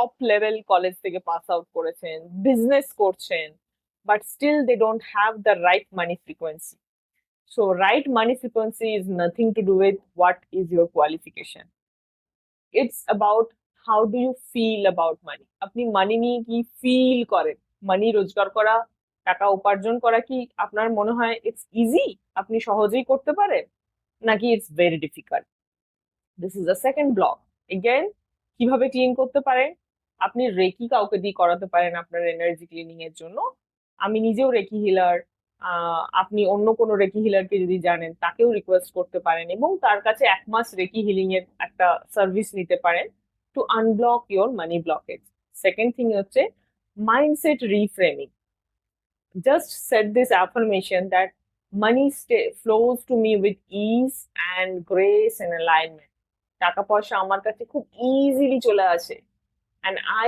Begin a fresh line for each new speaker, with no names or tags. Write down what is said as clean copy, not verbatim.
Top level college থেকে pass out করেছেন, business করছেন, but still they don't have the right money frequency. So right money frequency is nothing to do with what is your qualification. It's about how do you feel about money. আপনি money নিয়ে কি feel করেন? মানি রোজগার করা, টাকা উপার্জন করা কি আপনার মনে হয় ইটস ইজি, আপনি সহজেই করতে পারেন, নাকি it's very difficult? This is the second block. Again, কিভাবে ক্লিন করতে পারেন? আপনি রেকি কাউকে দিয়ে করাতে পারেন আপনার এনার্জি ক্লিনিং এর জন্য. আমি নিজেও রেকি হিলার. আপনি অন্য কোনো রেকি হিলারকে যদি জানেন তাকেও রিকোয়েস্ট করতে পারেন এবং তার কাছে 1 মাস রেকি হিলিং এর একটা সার্ভিস নিতে পারেন to unblock your money blockage. Second thing হচ্ছে mindset reframing. Just set this affirmation that flows to me with ease and grace and alignment. টাকা পয়সা আমার কাছে খুব ইজিলি চলে আসে, and I